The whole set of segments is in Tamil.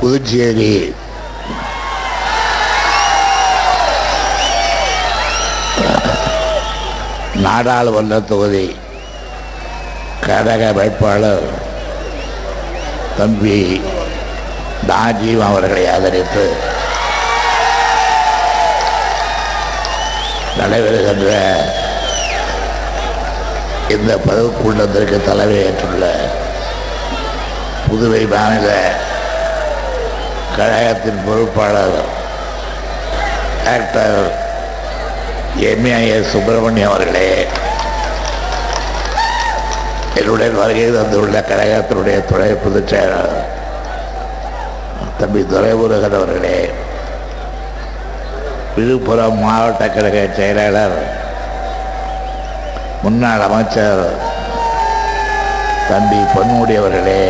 புதுச்சேரி நாடாளுமன்ற தொகுதி கழக வேட்பாளர் தம்பி ராஜீவ் அவர்களை ஆதரித்து நடைபெறுகின்ற இந்த பொதுக்கூட்டத்திற்கு தலைமையேற்றுள்ள புதுவை மாநில கழகத்தின் பொறுப்பாளர் டாக்டர் எம்ஏஎஸ் சுப்பிரமணியம் அவர்களே, என்னுடன் வருகை தந்துள்ள கழகத்தினுடைய துணை பொதுச் செயலாளர் தம்பி துரைமுருகன் அவர்களே, விழுப்புரம் மாவட்ட கழக செயலாளர் முன்னாள் அமைச்சர் தம்பி பொன்முடி அவர்களே,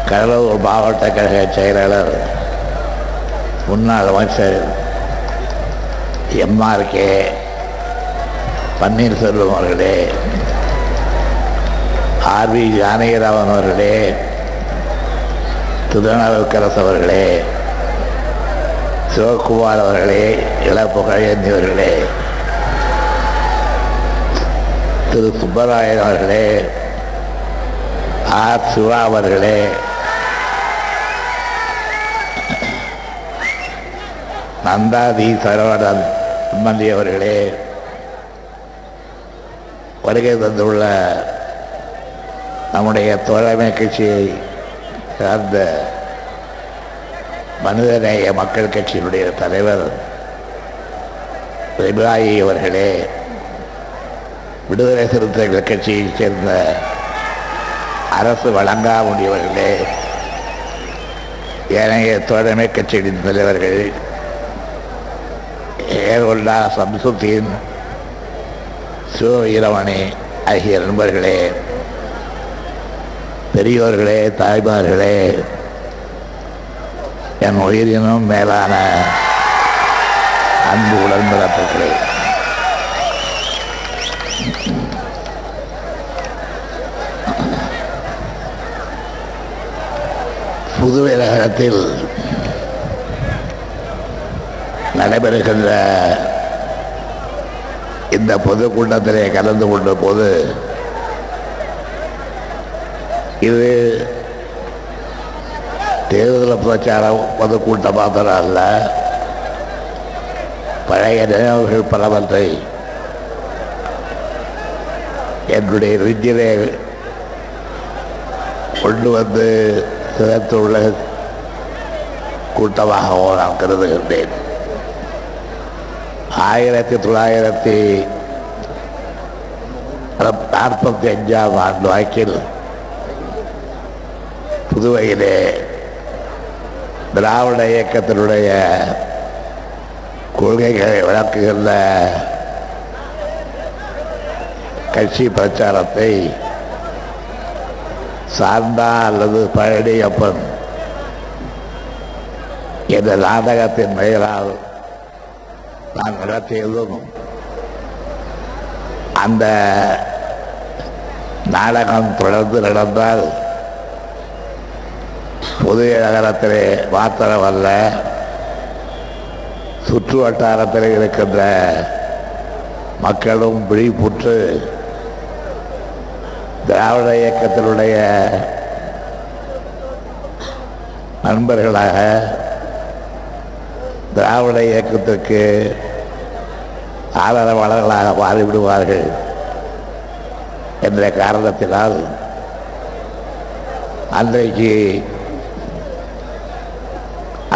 கடலூர் மாவட்ட கழக செயலாளர் முன்னாள் அமைச்சர் எம்ஆர்கே பன்னீர்செல்வம் அவர்களே, ஆர்வி ஜானகிராமன் அவர்களே, திருநாவுக்கரசு அவர்களே, சிவகுமார் அவர்களே, இளப்புகழேந்தி அவர்களே, திரு சுப்பராயன் அவர்களே, ஆர் சிவா அவர்களே, நந்தாதி சரவணன் எம்எல்ஏ அவர்களே, வருகை தந்துள்ள நம்முடைய தோழமை கட்சியை சார்ந்த மனிதநேய மக்கள் கட்சியினுடைய தலைவர் இப்ராஹி அவர்களே, விடுதலை சிறுத்தைகள் கட்சியைச் சேர்ந்த அரசு வழங்காமுடியவர்களே, ஏனைய தோழமை கட்சியின் தலைவர்கள் ஏர்கொண்டா சம்சுத்தீன், சிவவீரமணி ஆகிய நண்பர்களே, பெரியோர்களே, தாய்மார்களே, என் உயிரினும் மேலான அன்பு உடன்பிறப்புகளே, புதுவை நகரத்தில் நடைபெறுகின்ற இந்த பொதுக்கூட்டத்திலே கலந்து கொண்ட போது இது தேர்தல் பிரச்சார பொதுக்கூட்டம் மாத்திரம் அல்ல, பழைய நினைவுகள் பலவற்றை என்னுடைய நெஞ்சிலே கொண்டு வந்து சிறத்துள்ள கூட்டமாகவும் நான் கருதுகின்றேன். 1945 ஆண்டு வாக்கில் புதுவையிலே திராவிட இயக்கத்தினுடைய கொள்கைகளை விளக்குகின்ற கட்சி பிரச்சாரத்தை சாந்தா அல்லது பழனியப்பன் என்ற நாடகத்தின் பெயரால் நான் நடத்தியதும், அந்த நாடகம் தொடர்ந்து நடந்தால் புதிய நகரத்திலே மாத்திரமல்ல, சுற்று வட்டாரத்தில் இருக்கின்ற மக்களும் விழிப்புற்று திராவிட இயக்கத்தினுடைய நண்பர்களாக திராவிட இயக்கத்திற்கு ஆதரவாளர்களாக மாறிவிடுவார்கள் என்ற காரணத்தினால் அன்றைக்கு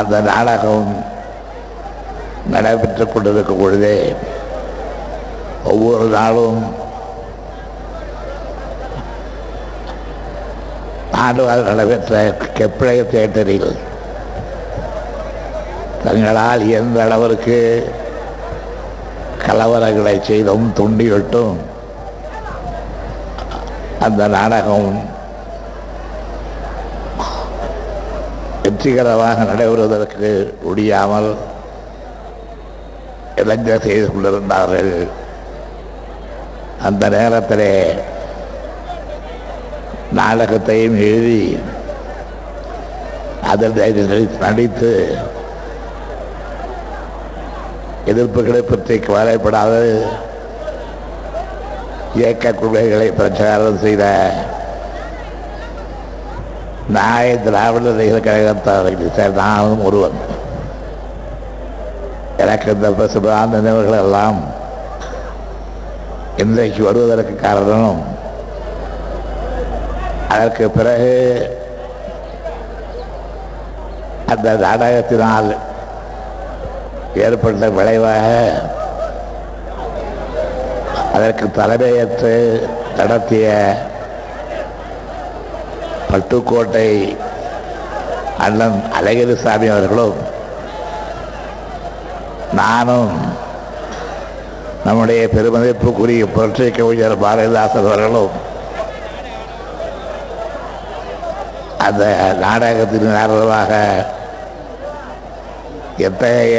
அந்த நாடகம் நடைபெற்றுக் கொண்டிருக்கும் பொழுதே ஒவ்வொரு நாளும் ஆண்டுவால் நடைபெற்ற கெப்ளை தியேட்டரில் தங்களால் எந்த அளவிற்கு கலவரங்களை செய்தும் துண்டிவிட்டும் அந்த நாடகம் வெற்றிகரமாக நடைபெறுவதற்கு முடியாமல் இளைஞர் செய்து கொண்டிருந்தார்கள். அந்த நேரத்திலே நாடகத்தையும் எழுதி அதில் நடித்து எதிர்ப்புகளை பற்றி கவலைப்படாது இயக்க கொள்கைகளை பிரச்சாரம் செய்த திராவிட நடிகர் கழகத்தார் நானும் ஒருவன். எனக்கு இந்த சிறந்த நினைவுகள் எல்லாம் இன்றைக்கு வருவதற்கு காரணம் அதற்கு பிறகு அந்த நாடகத்தினால் ஏற்பட்ட விளைவாக அதற்கு தலைமையேற்று நடத்திய பட்டுக்கோட்டை அண்ணன் அழகிரிசாமி அவர்களும் நானும் நம்முடைய பெருமதிப்புக்குரிய புரட்சி கவிஞர் பாரதிதாசன் அவர்களும் அந்த நாடகத்தின் காரணமாக எத்தகைய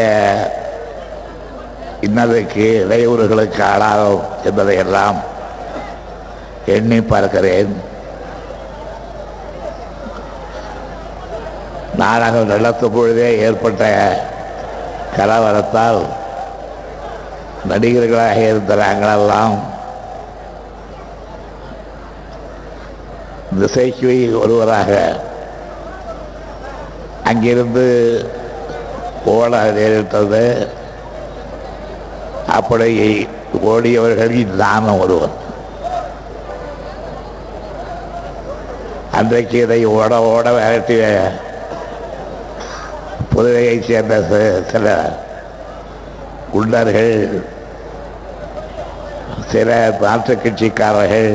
இன்னதைக்கு இடையூறுகளுக்கு ஆளாகும் என்பதையெல்லாம் எண்ணி பார்க்கிறேன். நாடகம் நடத்தும் பொழுதே ஏற்பட்ட கலவரத்தால் நடிகர்களாக இருந்த நாங்களெல்லாம் திசைக்கு ஒருவராக அங்கிருந்து ஓட நேரிட்டது. அப்படி ஓடியவர்களில் நானும் ஒருவன். அன்றைக்கு இதை ஓட ஓட விரட்டிய புதுவையைச் சேர்ந்த சில குண்டர்கள், சில மாற்றுக் கட்சிக்காரர்கள்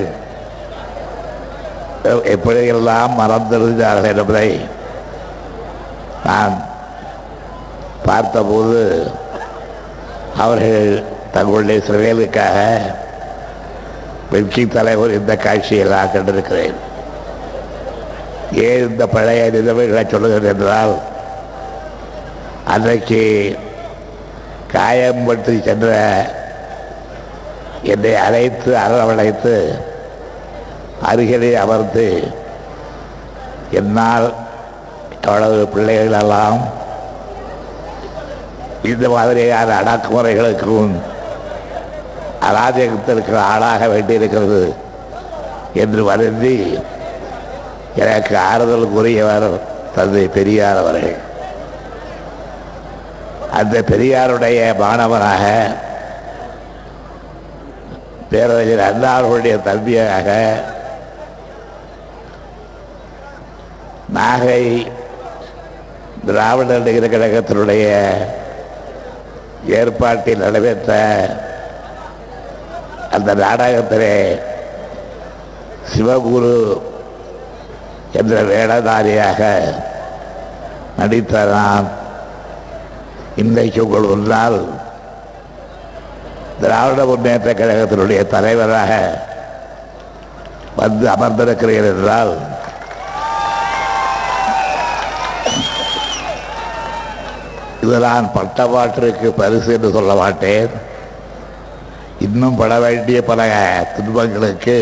எப்படியெல்லாம் மறந்திருந்தார்கள் என்பதை நான் பார்த்தபோது அவர்கள் தங்களுடைய சிறைகளுக்காக வெற்றி தலைவர் இந்த காட்சியெல்லாம் கண்டிருக்கிறேன். ஏன் இந்த பழைய நிலைமைகளை சொல்லுகிறேன் என்றால், அன்றைக்கு காயம்பட்டு சென்ற என்னை அழைத்து அரவணைத்து அருகிலே அமர்ந்து என்னால் எவ்வளவு பிள்ளைகளெல்லாம் இந்த மாதிரியான அடக்குமுறைகளுக்கும் அராஜகத்திற்கு ஆளாக வேண்டியிருக்கிறது என்று வருந்தி எனக்கு ஆறுதல் கூறியவர் தந்தை பெரியார் அவர்கள். அந்த பெரியாருடைய மாணவனாக, பேரறிஞர் அண்ணாவுடைய தம்பியாக நாகை திராவிட நடிகர் கழகத்தினுடைய ஏற்பாட்டில் நடைபெற்ற அந்த நாடகத்திலே சிவகுரு என்ற வேடதாரியாக நடித்த நான் இன்றைக்கு உங்கள் முன்னால் திராவிட முன்னேற்ற கழகத்தினுடைய தலைவராக வந்து அமர்ந்திருக்கிறேன் என்றால் இது நான் பட்டப்பாட்டிற்கு பரிசு என்று சொல்ல மாட்டேன். இன்னும் பட வேண்டிய பல துன்பங்களுக்கு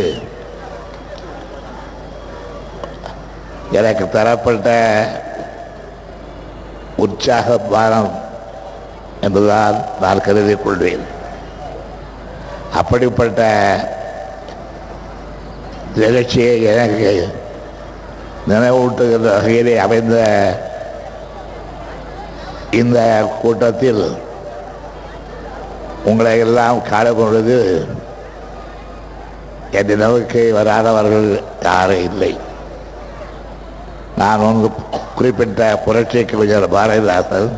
எனக்கு தரப்பட்ட உற்சாக பானம் என்றுதான் நான் கருதிக் கொள்வேன். அப்படிப்பட்ட நிகழ்ச்சியை எனக்கு நினைவூட்டுகின்ற வகையிலே அமைந்த இந்த கூட்டத்தில் உங்களை எல்லாம் காணும் பொழுது என் நினைவுக்கு வராதவர்கள் யாரும் இல்லை. நான் ஒன்று குறிப்பிட்ட புரட்சி கவிஞர் பாரதிதாசன்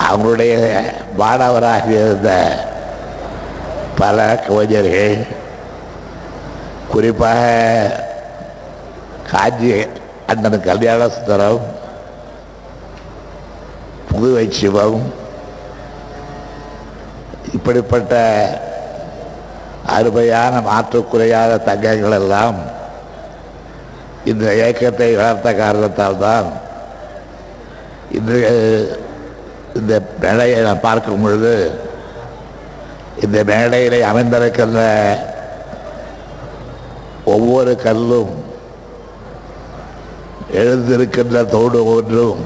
அவங்களுடைய மாணவராக இருந்த பல கவிஞர்கள், குறிப்பாக காஞ்சி அண்ணன் கல்யாண சுந்தரம், புதுவை சிவம், இப்படிப்பட்ட அருமையான மாற்றுக்குறையாத தங்கங்கள் எல்லாம் இந்த இயக்கத்தை வளர்த்த காரணத்தால் தான் இன்று இந்த மேடையை நான் பார்க்கும் பொழுது இந்த மேடையிலே அமைந்திருக்கின்ற ஒவ்வொரு கல்லும் எழுந்திருக்கின்ற தோடு ஒன்றும்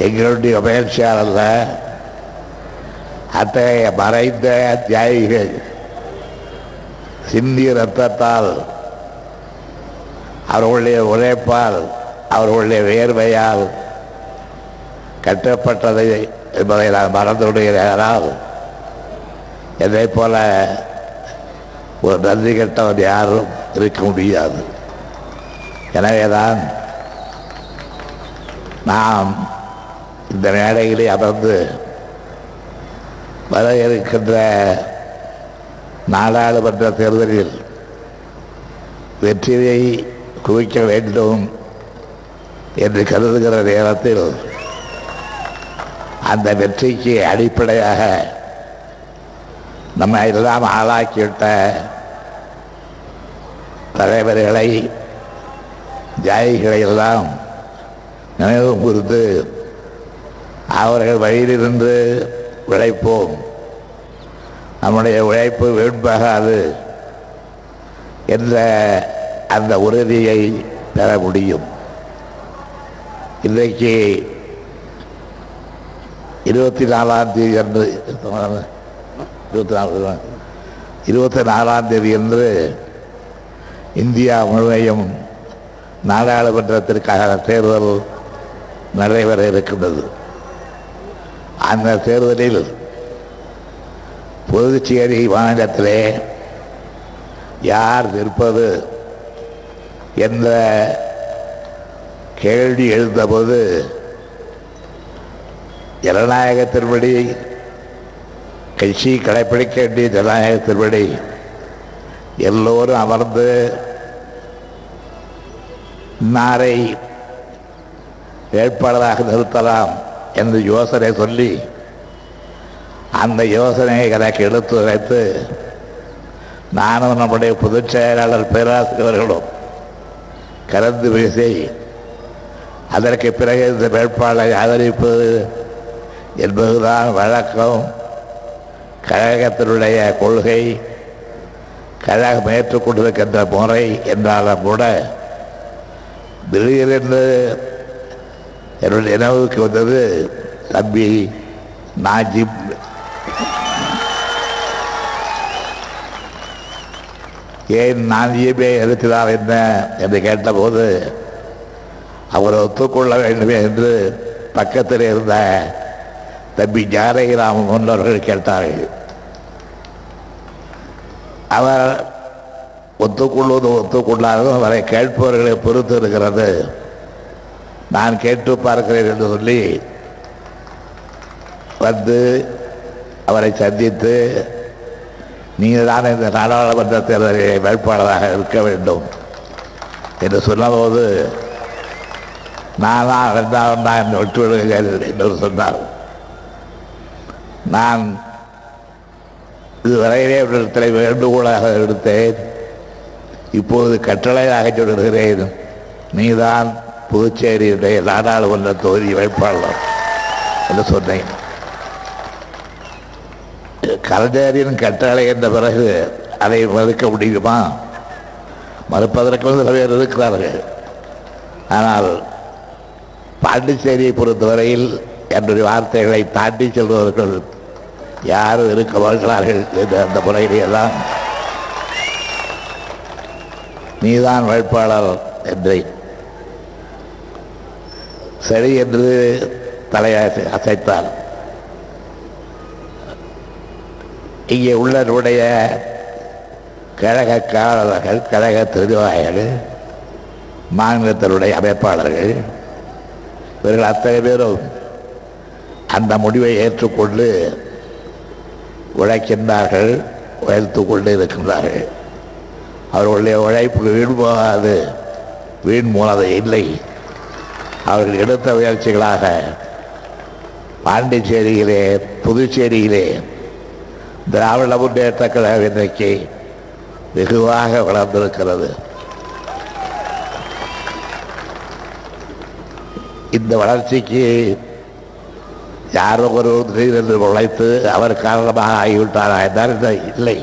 எங்களுடைய முயற்சியால் அல்ல, அத்தகைய மறைந்த தியாகிகள் சிந்திய ரத்தத்தால், அவர்களுடைய உழைப்பால், அவர்களுடைய வேர்வையால் கட்டப்பட்டது என்பதை நான் மறந்து விடுகிறேனால் என்னை போல ஒரு நன்றி கெட்டவன் யாரும் இருக்க முடியாது. எனவேதான் நாம் இந்த மேடையிலே அமர்ந்து வர இருக்கின்ற நாடாளுமன்ற தேர்தலில் வெற்றியை குவிக்க வேண்டும் என்று கருதுகிற நேரத்தில் அந்த வெற்றிக்கு அடிப்படையாக நம்ம எல்லாம் ஆளாக்கிவிட்ட தலைவர்களை, தியாகிகளை எல்லாம் நினைவு கூர்ந்து அவர்கள் வழியிலிருந்து உழைப்போம், நம்முடைய உழைப்பு வீண்பாகாது என்ற அந்த உறுதியை பெற முடியும். இன்றைக்கு 24ஆம் தேதி அன்று 24ஆம் தேதி அன்று இந்தியா முழுமையும் நாடாளுமன்றத்திற்கான தேர்தல் நடைபெற இருக்கின்றது. அந்த தேர்தலில் புதுச்சேரி மாநிலத்திலே யார் நிற்பது என்ற கேள்வி எழுந்தபோது ஜனநாயகத்தின்படி, கட்சி கடைப்பிடிக்க வேண்டிய ஜனநாயகத்தின்படி எல்லோரும் அமர்ந்து இன்னாரை வேட்பாளராக நிறுத்தலாம் என்று யோசனை சொல்லி அந்த யோசனையை எனக்கு எடுத்து வைத்து நானும் நம்முடைய பொதுச் செயலாளர் பேராசிரியர்களும் கலந்து பேசி அதற்கு பிறகு இந்த வேட்பாளரை ஆதரிப்பது என்பதுதான் வழக்கம், கழகத்தினுடைய கொள்கை, கழகம் ஏற்றுக்கொண்டிருக்கின்ற முறை என்றாலும் கூட திடீரென்று என்னுடைய நினைவுக்கு வந்தது தம்பி நாஜிப். ஏன் நாஜிபே இருக்கிறார் என்ன என்று கேட்டபோது அவரை ஒத்துக்கொள்ள வேண்டுமே என்று பக்கத்தில் இருந்த தம்பி ஜானகிராமன் முன்னவர்கள் கேட்டார்கள். அவர் ஒத்துக்கொள்வது ஒத்துக்கொள்ளாததும் அவரை கேட்பவர்களை பொறுத்து இருக்கிறது, நான் கேட்டு பார்க்கிறேன் என்று சொல்லி வந்து அவரை சந்தித்து நீங்கள் தான் இந்த நாடாளுமன்ற தேர்தலில் வேட்பாளராக இருக்க வேண்டும் என்று சொன்னபோது நானா ரெண்டாவது நான் விட்டு விடுகிறேன் என்று சொன்னார். நான் இதுவரையிலே இடத்திலே வேண்டுகோளாக எடுத்தேன், இப்போது கட்டளையாக சொல்கிறேன், நீதான் புதுச்சேரியுடைய நாடாளுமன்ற தொகுதி வேட்பாளர் என்று சொன்னேன். கலைஞரின் கட்டளை என்ற பிறகு அதை மறுக்க முடியுமா? மறுப்பதற்கு சில பேர் இருக்கிறார்கள். ஆனால் பாண்டிச்சேரியை பொறுத்தவரையில் என்னுடைய வார்த்தைகளை தாண்டி செல்பவர்கள் யாரும் இருக்க வருகிறார்கள் என்று அந்த முறையிலேதான் நீதான் வேட்பாளர் என்றேன். சரி என்று தலையை அசைத்தார். இங்கே உள்ளவருடைய கழக காவலர்கள், கழக நிர்வாகிகள், மாநிலத்தினுடைய அமைப்பாளர்கள், இவர்கள் அத்தனை பேரும் அந்த முடிவை ஏற்றுக்கொண்டு உழைக்கின்றார்கள், உழைத்து கொண்டு இருக்கின்றார்கள். அவர்களுடைய உழைப்பு வீண் போகாது, வீண் போனது இல்லை. அவர்கள் எடுத்த முயற்சிகளாக பாண்டிச்சேரியிலே, புதுச்சேரியிலே திராவிட முன்னேற்ற கழகம் இன்றைக்கு வெகுவாக வளர்ந்திருக்கிறது. இந்த வளர்ச்சிக்கு யாரோ ஒரு திடீரென்று உழைத்து அவர் காரணமாக ஆகிவிட்டார் என்றால் இல்லை.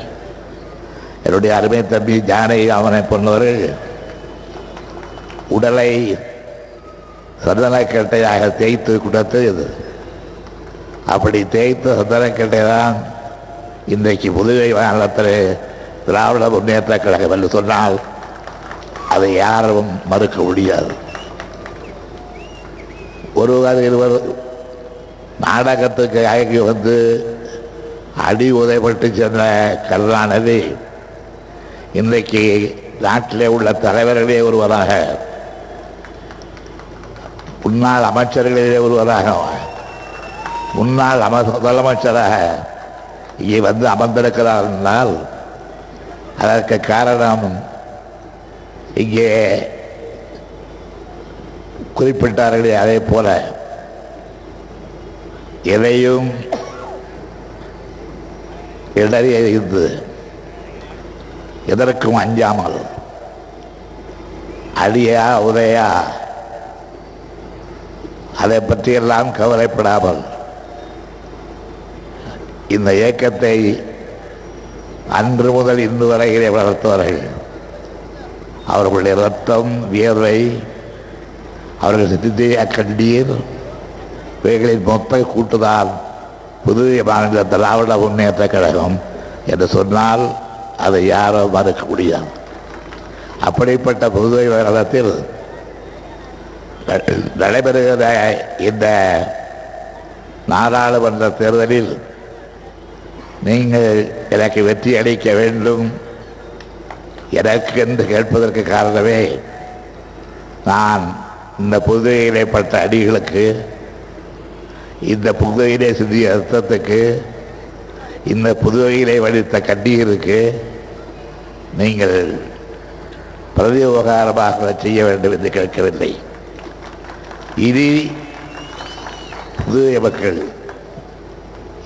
என்னுடைய அருமை தம்பி ஜானகி அவனை பொன்னவர்கள் உடலை சந்தனக்கட்டையாக தேய்த்து கொடுத்து இது. அப்படி தேய்த்து சந்தனக்கட்டை தான் இன்றைக்கு புதுவை மாநிலத்தில் திராவிட முன்னேற்ற கழகம் என்று சொன்னால் அதை யாரும் மறுக்க முடியாது. ஒருவர் இருவர் நாடகத்துக்கு அழகி வந்து அடி உதைப்பட்டு சென்ற கருணாநிதி இன்றைக்கு நாட்டிலே உள்ள தலைவர்களே ஒருவராக, முன்னாள் அமைச்சர்களிலே ஒருவராக, முன்னாள் முதலமைச்சராக இங்கே வந்து அமர்ந்திருக்கிறார் என்றால் அதற்கு காரணம் இங்கே குறிப்பிட்டார்களே அதே போல எதையும் இடறி இருந்து எதற்கும் அஞ்சாமல் அடியா உதையா அதை பற்றியெல்லாம் கவலைப்படாமல் இந்த இயக்கத்தை அன்று முதல் இன்று வரையிலே வளர்த்தவர்கள், அவர்களுடைய ரத்தம், வியர்வை, அவர்கள் சித்திய கண்ணீர், இவைகளின் மொத்த கூட்டுதான் புதுவை மாநில திராவிட முன்னேற்ற கழகம் என்று சொன்னால் அதை யாரும் மறுக்க முடியாது. அப்படிப்பட்ட புதுவை மாநிலத்தில் நடைபெறுகிற இந்த நாடாளுமன்ற தேர்தலில் நீங்கள் எனக்கு வெற்றி அளிக்க வேண்டும் எனக்கு என்று கேட்பதற்கு காரணமே, நான் இந்த புதுவையிலே பட்ட அடிகளுக்கு, இந்த புதுவையிலே சிந்திய அர்த்தத்துக்கு, இந்த புதுவையிலே வடித்த கண்ணீருக்கு நீங்கள் பிரதி உபகாரமாக செய்ய வேண்டும் என்று கேட்கவில்லை. இனி புதுவை மக்கள்,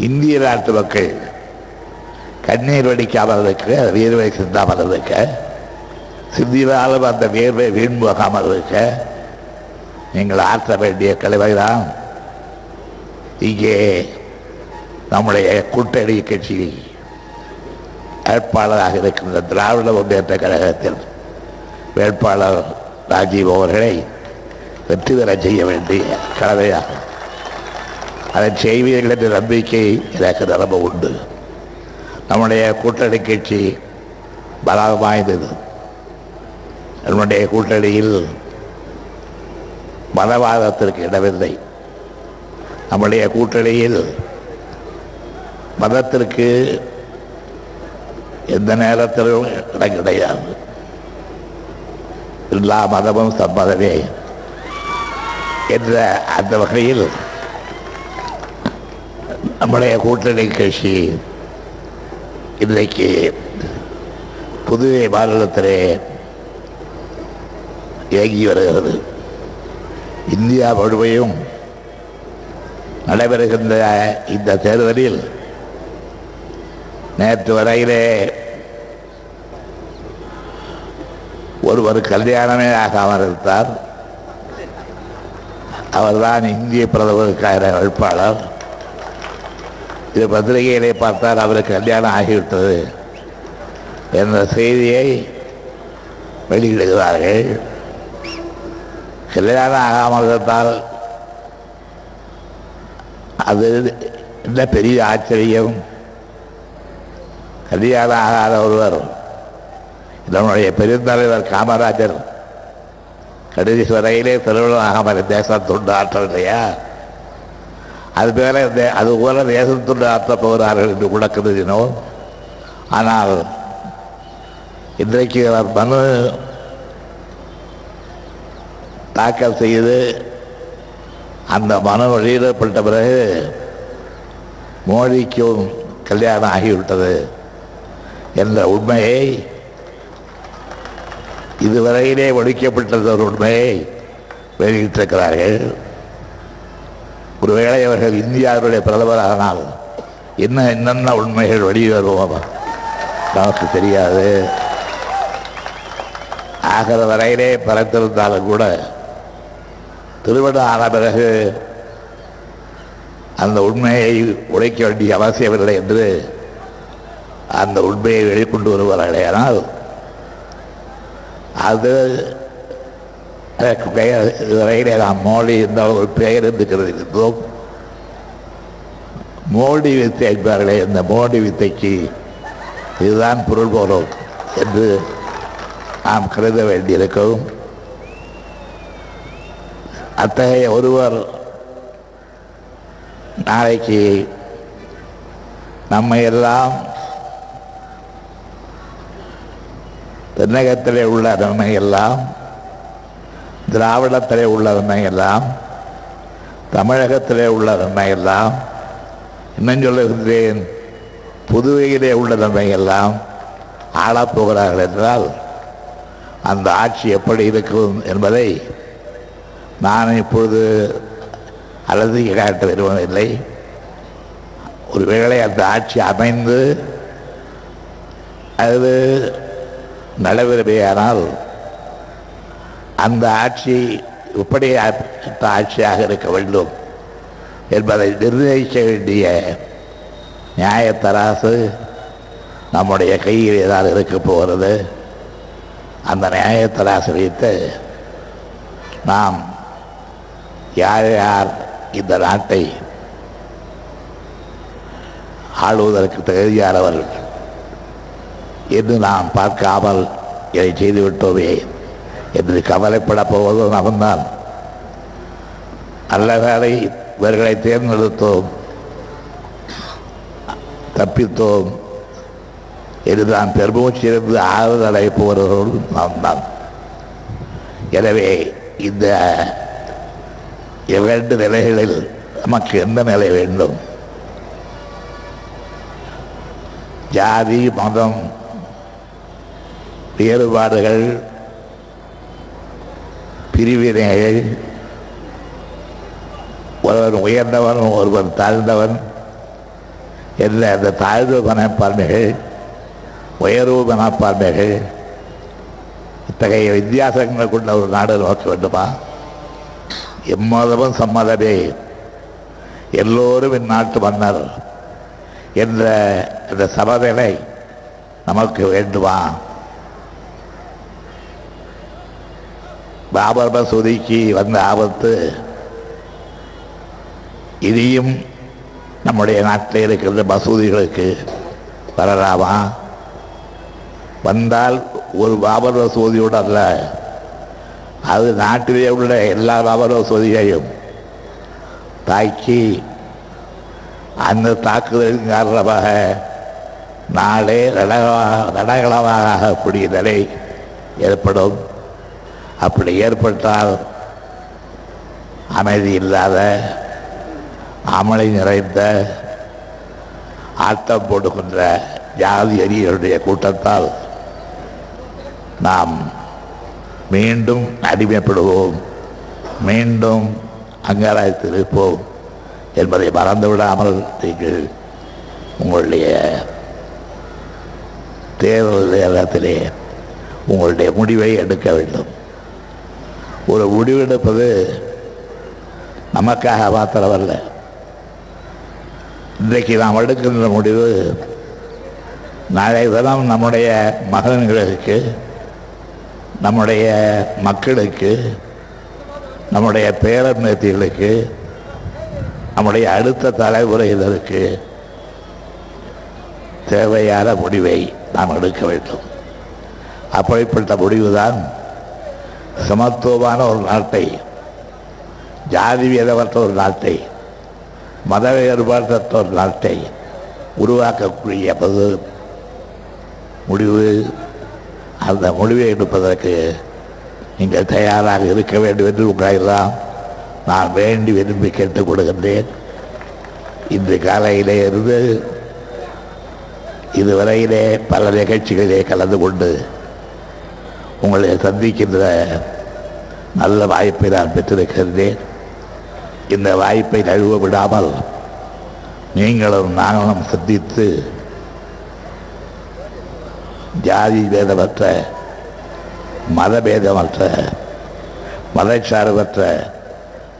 இந்திய நாட்டு மக்கள் கண்ணீர் வடிக்காமல் இருக்க, வியர்வை சிந்தாமல் இருக்க, சிந்தினாலும் அந்த வியர்வை வீண்போகாமல் இருக்க நீங்கள் ஆற்ற வேண்டிய கடமைதான் இங்கே நம்முடைய கூட்டணி கட்சி வேட்பாளராக இருக்கின்ற திராவிட முன்னேற்ற கழகத்தில் வேட்பாளர் ராஜீவ் அவர்களை வெற்றி பெற செய்ய வேண்டிய கடமையாகும். அதை செய்வீர்கள் என்ற நம்பிக்கை எனக்கு நிரம்ப உண்டு. நம்முடைய கூட்டணி கட்சி பலம் வாய்ந்தது. நம்முடைய கூட்டணியில் மதவாதத்திற்கு இடமில்லை. நம்முடைய கூட்டணியில் மதத்திற்கு எந்த நேரத்திலும் இடம் கிடையாது. எல்லா மதமும் சம்மதமே என்ற அந்த வகையில் நம்முடைய கூட்டணி கட்சி இன்றைக்கு புதுவை மாநிலத்திலே இயங்கி வருகிறது. இந்தியா முழுமையும் நடைபெறுகின்ற இந்த தேர்தலில் நேற்று வரையிலே ஒருவர் கல்யாணமே ஆகாமல் இருந்தார். அவர்தான் இந்திய பிரதமருக்கான வேட்பாளர். இது பத்திரிகையிலே பார்த்தால் அவருக்கு கல்யாணம் ஆகிவிட்டது என்ற செய்தியை வெளியிடுகிறார்கள். கல்யாணம் ஆகாமல் இருந்தால் அது என்ன பெரிய ஆச்சரியம்? கல்யாணம் ஆகாத ஒருவர், நம்முடைய பெருந்தலைவர் காமராஜர் கடைசி வரையிலே திருமணம் ஆகாமல் தேசம் துண்டு ஆற்றவில்லையா? அது போல தேசம் துண்டு ஆற்றப் போகிறார்கள் என்று கூட கருதினோம். ஆனால் இன்றைக்கு அவர் மனு தாக்கல் செய்து அந்த மனு வெளியிடப்பட்ட பிறகு மோடிக்கும் கல்யாணம் ஆகிவிட்டது என்ற உண்மையை, இதுவரையிலே ஒழிக்கப்பட்டது ஒரு உண்மையை வெளியிட்டிருக்கிறார்கள். ஒருவேளை அவர்கள் இந்தியாவுடைய பிரதமரானால் என்னென்ன உண்மைகள் வெளிவருவோம் நமக்கு தெரியாது. ஆகிற வரையிலே பறத்திருந்தாலும் கூட திருமணம் ஆன பிறகு அந்த உண்மையை உழைக்க வேண்டிய அவசியமில்லை என்று அந்த உண்மையை வெளிக்கொண்டு வருவார்களே. ஆனால் அது பெயர் இதுவரையிலே நாம் மோடி என்ற ஒரு பெயர் இருந்தோம். மோடி வித்தை என்பார்களே, இந்த மோடி வித்தைக்கு இதுதான் பொருள் போலும் என்று நாம் கருத வேண்டியிருக்கும். அத்தகைய ஒருவர் நாளைக்கு நம்மை எல்லாம் தென்னகத்திலே உள்ள நன்மை எல்லாம், திராவிடத்திலே உள்ள நன்மை எல்லாம், தமிழகத்திலே உள்ள நன்மை எல்லாம், இன்னும் சொல்லுகின்றேன் புதுவையிலே உள்ள நன்மை எல்லாம் ஆளப்போகிறார்கள் என்றால் அந்த ஆட்சி எப்படி இருக்கும் என்பதை நான் இப்பொழுது அல்லது காட்ட விரும்பவில்லை. ஒருவேளை அந்த ஆட்சி அமைந்து அது நடைபெறுமையானால் அந்த ஆட்சி எப்படி ஆட்சியாக இருக்க வேண்டும் என்பதை நிர்ணயிக்க வேண்டிய நியாயத்தராசு நம்முடைய கையிலே தான் இருக்க போகிறது. அந்த நியாயத்தராசு வைத்து நாம் யார் யார் இந்த நாட்டை ஆளுவதற்கு தகுதியானவர்கள் என்று நாம் பார்க்காமல் இதை செய்துவிட்டோமே என்று கவலைப்பட போவதும் அவன்தான். நல்ல வேளை இவர்களை தேர்ந்தெடுத்தோம், தப்பித்தோம் என்று நாம் பெருமூச்சிலிருந்து ஆறுதல் அடைப்பவர்களும் நாம் தான். எனவே இந்த இரண்டு நிலைகளில் நமக்கு எந்த நிலை வேண்டும்? ஜாதி மதம் வேறுபாடுகள் பிரிவினைகள், ஒருவன் உயர்ந்தவன் ஒருவன் தாழ்ந்தவன் என்ற அந்த தாழ்வு மனப்பான்மைகள் உயர்வு மனப்பான்மைகள் இத்தகைய வித்தியாசங்கள் கொண்ட ஒரு நாடு நோக்க வேண்டுமா? எம்மதமும் சம்மதமே, எல்லோரும் இந்நாட்டு மன்னர் என்ற அந்த சமநிலை நமக்கு வேண்டுமா? பாபர் மசூதிக்கு வந்த ஆபத்து இனியும் நம்முடைய நாட்டில் இருக்கின்ற மசூதிகளுக்கு வரலாமா? வந்தால் ஒரு பாபர் மசூதியோடு அல்ல, அது நாட்டிலே உள்ள எல்லா பாபர் மசூதியையும் தாக்கி அந்த தாக்குதலின் காரணமாக நாளே ரணகளமாகக்கூடிய நிலை ஏற்படும். அப்படி ஏற்பட்டால் அமைதி இல்லாத அமளி நிறைந்த ஆட்டம் போடுகின்ற ஜாதி அரியருடைய கூட்டத்தால் நாம் மீண்டும் அடிமைப்படுவோம், மீண்டும் அங்கராய்த்திருப்போம் என்பதை மறந்துவிடாமல் நீங்கள் உங்களுடைய தேர்தல் நேரத்திலே உங்களுடைய முடிவை எடுக்க வேண்டும். ஒரு முடிவெடுப்பது நமக்காக மாத்திரமல்ல. இன்றைக்கு நாம் எடுக்கின்ற முடிவு நாளை தினம் நம்முடைய மகன்களுக்கு, நம்முடைய மக்களுக்கு, நம்முடைய பேரன்பேத்திகளுக்கு, நம்முடைய அடுத்த தலைமுறையினருக்கு தேவையான முடிவை நாம் எடுக்க வேண்டும். அப்படிப்பட்ட முடிவுதான் சமத்துவமான ஒரு நாட்டை, ஜாதி வேதமற்ற ஒரு நாட்டை, மத வேறுபாடற்ற ஒரு நாட்டை உருவாக்கக்கூடிய முடிவு. அந்த முடிவை எடுப்பதற்கு நீங்கள் தயாராக இருக்க வேண்டும் என்று உங்களெல்லாம் நான் வேண்டி விரும்பி கேட்டுக் கொடுக்கின்றேன். இன்று காலையிலே இருந்து இதுவரையிலே பல நிகழ்ச்சிகளிலே கலந்து கொண்டு உங்களை சந்திக்கின்ற நல்ல வாய்ப்பை நான் பெற்றிருக்கின்றேன். இந்த வாய்ப்பை நழுவ விடாமல் நீங்களும் நாங்களும் சந்தித்து ஜாதி பேதமற்ற, மதபேதமற்ற, மதச்சார்பற்ற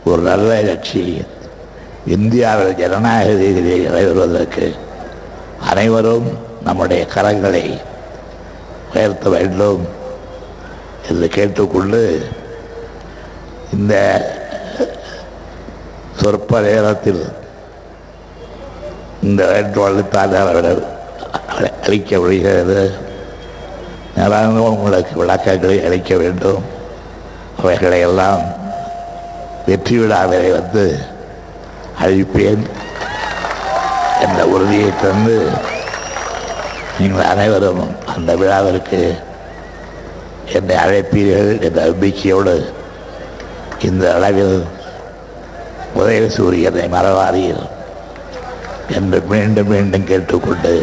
ஒரு நல்ல கட்சி இந்தியாவில் ஜனநாயக ரீதியிலே நிறைவேறுவதற்கு அனைவரும் நம்முடைய கரங்களை உயர்த்த வேண்டும் என்று கேட்டுக்கொண்டு இந்த சொற்ப நேரத்தில் இந்த வேண்டுகோளுத்தான் அவர்கள் அளிக்க முடிகிறது. நான் உங்களுக்கு விளக்கங்களை அளிக்க வேண்டும். அவைகளை எல்லாம் வெற்றி விழாவிலே வந்து அழிப்பேன் என்ற உறுதியை தந்து நீங்கள் அனைவரும் அந்த விழாவிற்கு என்னை அழைப்பீர்கள் என்ற நம்பிக்கையோடு இந்த அளவில் உதயசூரியனை மறவாதீர் என்று மீண்டும் மீண்டும் கேட்டுக்கொண்டு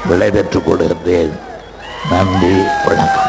விடை பெற்றுக் கொடுக்கின்றேன். நன்றி, வணக்கம்.